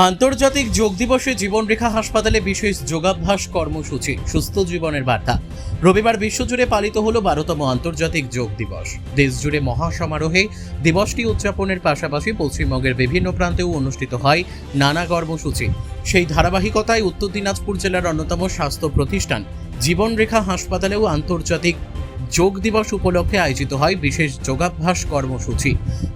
আন্তর্জাতিক যোগ দিবসে জীবনরেখা হাসপাতালে বিশেষ যোগাভ্যাস কর্মসূচি সুস্থ জীবনের বার্তা। রবিবার বিশ্বজুড়ে পালিত হলো 12তম আন্তর্জাতিক যোগ দিবস। দেশজুড়ে মহাসমারোহে দিবসটি উদযাপনের পাশাপাশি পশ্চিমবঙ্গের বিভিন্ন প্রান্তেও অনুষ্ঠিত হয় নানা কর্মসূচি। সেই ধারাবাহিকতায় উত্তর দিনাজপুর জেলার অন্যতম স্বাস্থ্য প্রতিষ্ঠান জীবনরেখা হাসপাতালেও আন্তর্জাতিক যোগ দিবস উপলক্ষে আয়োজিত হয় বিশেষ যোগাভ্যাস কর্মসূচি।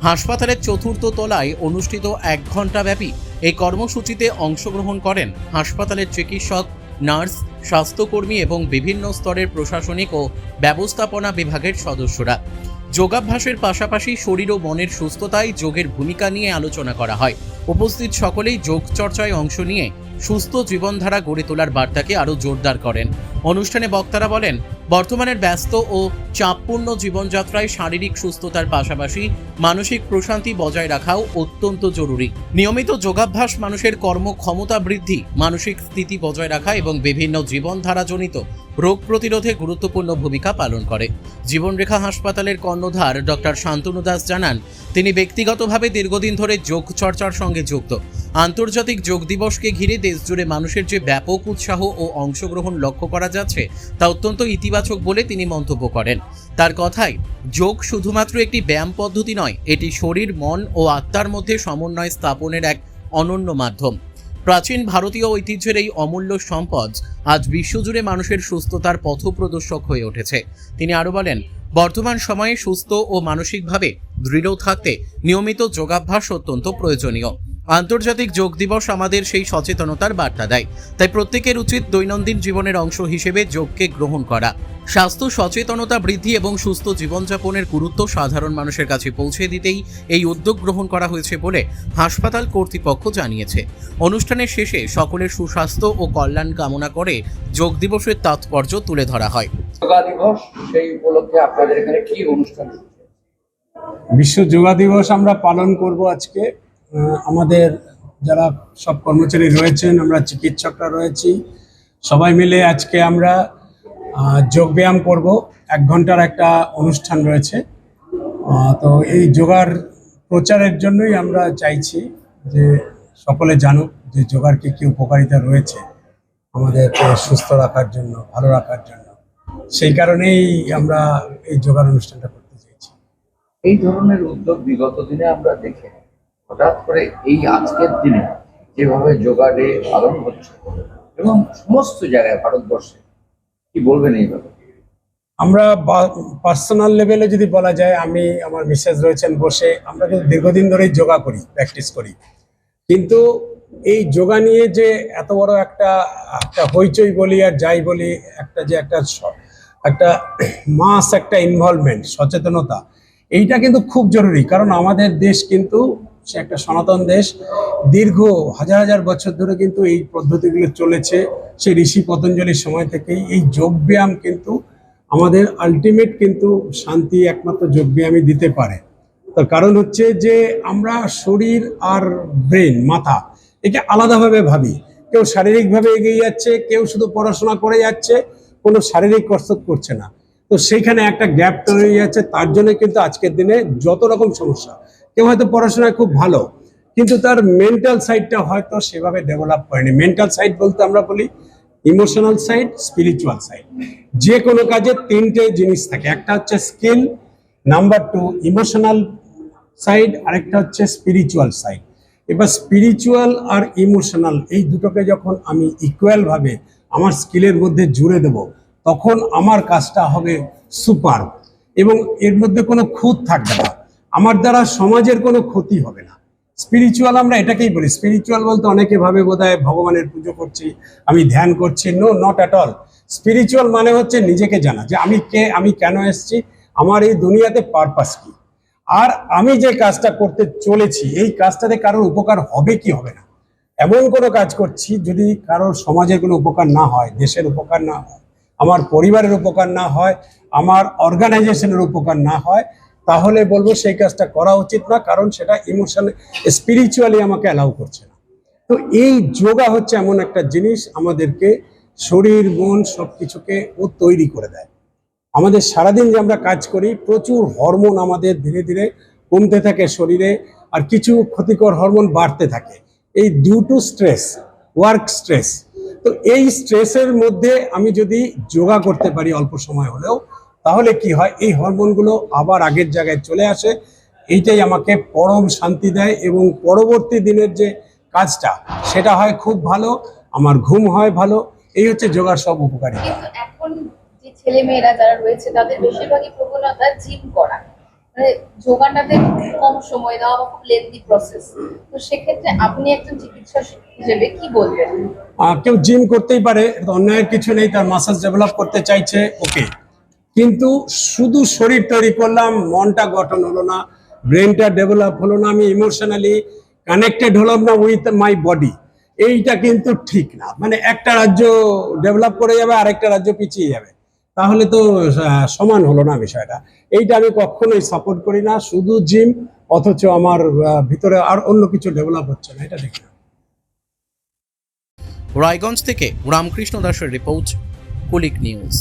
হাসপাতালের চতুর্থ তলায় অনুষ্ঠিত 1 ঘণ্টা ব্যাপী এই কর্মসূচিতে অংশগ্রহণ করেন হাসপাতালের চিকিৎসক, নার্স, স্বাস্থ্যকর্মী এবং বিভিন্ন স্তরের প্রশাসনিক ও ব্যবস্থাপনা বিভাগের সদস্যরা। যোগাভ্যাসের পাশাপাশি শরীর ও মনের সুস্থতায় যোগের ভূমিকা নিয়ে আলোচনা করা হয়। উপস্থিত সকলেই যোগ চর্চায় অংশ নিয়ে সুস্থ জীবনধারা গড়ে তোলার বার্তাকে আরও জোরদার করেন। অনুষ্ঠানে বক্তারা বলেন, বর্তমানের ব্যস্ত ও চাপপূর্ণ জীবনযাত্রায় শারীরিক সুস্থতার পাশাপাশি মানসিক প্রশান্তি বজায় রাখাও অত্যন্ত জরুরি। নিয়মিত যোগাভ্যাস মানুষের কর্মক্ষমতা বৃদ্ধি, মানসিক স্থিতি বজায় রাখা এবং বিভিন্ন জীবনধারাজনিত রোগ প্রতিরোধে গুরুত্বপূর্ণ ভূমিকা পালন করে। জীবনরেখা হাসপাতালের কর্ণধার ডক্টর শান্তনু দাস জানান, তিনি ব্যক্তিগতভাবে দীর্ঘদিন ধরে যোগ চর্চার সঙ্গে যুক্ত। আন্তর্জাতিক যোগ দিবসকে ঘিরে দেশজুড়ে মানুষের যে ব্যাপক উৎসাহ ও অংশগ্রহণ লক্ষ্য করা যাচ্ছে তা অত্যন্ত ইতিবাচক বলে তিনি মন্তব্য করেন। তার কথায়, যোগ শুধুমাত্র একটি ব্যায়াম পদ্ধতি নয়, এটি শরীর, মন ও আত্মার মধ্যে সমন্বয় স্থাপনের এক অনন্য মাধ্যম। প্রাচীন ভারতীয় ঐতিহ্যের এই অমূল্য সম্পদ আজ বিশ্বজুড়ে মানুষের সুস্থতার পথপ্রদর্শক হয়ে উঠেছে। তিনি আরও বলেন, বর্তমান সময়ে সুস্থ ও মানসিকভাবে দৃঢ় থাকতে নিয়মিত যোগাভ্যাস অত্যন্ত প্রয়োজনীয়। আন্তর্জাতিক যোগ দিবস আমাদের সেই সচেতনতার বার্তা দেয়। তাই প্রত্যেকের উচিত দৈনন্দিন জীবনের অংশ হিসেবে যোগকে গ্রহণ করা। স্বাস্থ্য সচেতনতা বৃদ্ধি এবং সুস্থ জীবনযাপনের গুরুত্ব সাধারণ মানুষের কাছে পৌঁছে দিতেই এই উদ্যোগ গ্রহণ করা হয়েছে বলে হাসপাতাল কর্তৃপক্ষ জানিয়েছে। অনুষ্ঠানের শেষে সকলের সুস্বাস্থ্য ও কল্যাণ কামনা করে যোগ দিবসের তাৎপর্য তুলে ধরা হয়। যোগা দিবস, সেই উপলক্ষে আপনাদের এখানে কি অনুষ্ঠান? বিশ্ব যোগা দিবস আমরা পালন করব আজকে। আমাদের যারা সব কর্মচারী রয়েছেন, আমরা চিকিৎসকরা রয়েছি, সবাই মিলে আজকে আমরা যোগব্যায়াম করব। 1 ঘন্টার একটা অনুষ্ঠান রয়েছে। তো এই যোগার প্রচারের জন্যই আমরা চাইছি যে সকলে জানুক যে যোগার কি উপকারিতা রয়েছে আমাদেরকে সুস্থ রাখার জন্য, ভালো রাখার জন্য। সেই কারণেই আমরা এই যোগার অনুষ্ঠানটা করতে চাইছি। এই ধরনের উদ্যোগ বিগত দিনে আমরা দেখি, হঠাৎ করে এই আজকের দিনে যেভাবে যোগা ডে পালন হচ্ছে এবং সমস্ত জায়গায় ভারতবর্ষে, কি বলবেন এই ব্যাপারে? আমরা পার্সোনাল লেভেলে যদি বলা যায়, আমি, আমার মিসেস রয়েছেন বসে, আমরা কিন্তু দীর্ঘদিন ধরেই যোগা করি, প্র্যাকটিস করি। কিন্তু এই যোগা নিয়ে যে এত বড় একটা হইচই বলি আর যাই বলি, একটা মাস একটা ইনভলভমেন্ট, সচেতনতা, এইটা কিন্তু খুব জরুরি। কারণ আমাদের দেশ কিন্তু সে একটা সনাতন দেশ, দীর্ঘ হাজার হাজার বছর ধরে কিন্তু এই পদ্ধতিগুলো চলেছে। সেই ঋষি পতঞ্জলির সময় থেকেই এই যোগব্যায়াম কিন্তু আমাদের আলটিমেট কিন্তু শান্তি একমাত্র যোগব্যায়ামই দিতে পারে। তার কারণ হচ্ছে যে আমরা শরীর আর ব্রেন, মাথা, একে আলাদাভাবে ভাবি। কেউ শারীরিকভাবে এগিয়ে যাচ্ছে, কেউ শুধু পড়াশোনা করে যাচ্ছে, কোনো শারীরিক কসরত করছে না। তো সেইখানে একটা গ্যাপ তৈরি হয়ে যাচ্ছে। তার জন্য কিন্তু আজকের দিনে যত রকম সমস্যা, কেউ হয়তো পড়াশোনায় খুব ভালো কিন্তু তার মেন্টাল সাইডটা হয়তো সেভাবে ডেভেলপ করেনি। মেন্টাল সাইড বলতে আমরা বলি ইমোশনাল সাইড, স্পিরিচুয়াল সাইড। যে কোনো কাজে 3টে জিনিস থাকে, একটা হচ্ছে স্কিল, নাম্বার 2 ইমোশনাল সাইড, আরেকটা হচ্ছে স্পিরিচুয়াল সাইড। এবার স্পিরিচুয়াল আর ইমোশনাল এই দুটোকে যখন আমি ইকুয়ালভাবে আমার স্কিলের মধ্যে জুড়ে দেব, তখন আমার কাজটা হবে সুপার এবং এর মধ্যে কোনো খুঁত থাকবে না। আমার দ্বারা সমাজের কোনো ক্ষতি হবে না। স্পিরিচুয়াল আমরা এটাকেই বলি। স্পিরিচুয়াল বলতে অনেকে ভাবে বোধহয় ভগবানের পুজো করছি, আমি ধ্যান করছি। No, not at all. Spiritual মানে হচ্ছে নিজেকে জানা, যে আমি কে, আমি কেন এসেছি, আমার এই দুনিয়াতে পারপাস কি, আর আমি যে কাজটা করতে চলেছি এই কাজটাতে কারোর উপকার হবে কি হবে না। এমন কোনো কাজ করছি যদি কারোর সমাজের কোনো উপকার না হয়, দেশের উপকার না হয়, আমার পরিবারের উপকার না হয়, আমার অর্গানাইজেশনের উপকার না হয়, তাহলে বলবো সেই কাজটা করা উচিত না। কারণ সেটা ইমোশনাল, স্পিরিচুয়ালি আমাকে অ্যালাউ করছে না। তো এই যোগা হচ্ছে এমন একটা জিনিস, আমাদেরকে শরীর, মন সব কিছুকে ও তৈরি করে দেয়। আমাদের সারাদিন যে আমরা কাজ করি, প্রচুর হরমোন আমাদের ধীরে ধীরে কমতে থাকে শরীরে, আর কিছু ক্ষতিকর হরমোন বাড়তে থাকে। এই due to stress, work stress. তো এই স্ট্রেসের মধ্যে আমি যদি যোগা করতে পারি অল্প সময় হলেও, তাহলে কি হয়, এই হরমোনগুলো আবার আগের জায়গায় চলে আসে। এইটাই আমাকে পরম শান্তি দেয় এবং পরবর্তী দিনের যে কাজটা সেটা হয় খুব ভালো, আমার ঘুম হয় ভালো। এই হচ্ছে যোগার সব উপকারিতা। কিন্তু এখন যে ছেলে মেয়েরা যারা রয়েছে তাদের বেশিরভাগই প্রবণতা জিম করা, মানে যোগাটাতে কম সময় দেওয়া বা খুব লেন্দি প্রসেস। তো সেক্ষেত্রে আপনি একজন চিকিৎসক হিসেবে কি বলবেন? কেউ জিম করতেই পারে, এটা তো অন্যায়ের কিছু নেই, তার মাসেলস ডেভেলপ করতে চাইছে, ওকে। কিন্তু শুধু শরীর তৈরি করলাম, মনটা গঠন হলো না, ব্রেনটা ডেভেলপ হলো না, আমি ইমোশনালি কানেক্টেড হলাম না উইথ মাই বডি, এইটা কিন্তু ঠিক না। মানে একটা রাজ্য ডেভেলপ করে যাবে, আরেকটা রাজ্য পিছিয়ে যাবে, তাহলে তো সমান হলো না বিষয়টা। এইটা আমি কখনোই সাপোর্ট করি না। শুধু জিম, অথচ আমার ভিতরে আর অন্য কিছু ডেভেলপ হচ্ছে না, এটা দেখি না। রায়গঞ্জ থেকে রামকৃষ্ণ দাসের রিপোর্ট, কুলিক নিউজ।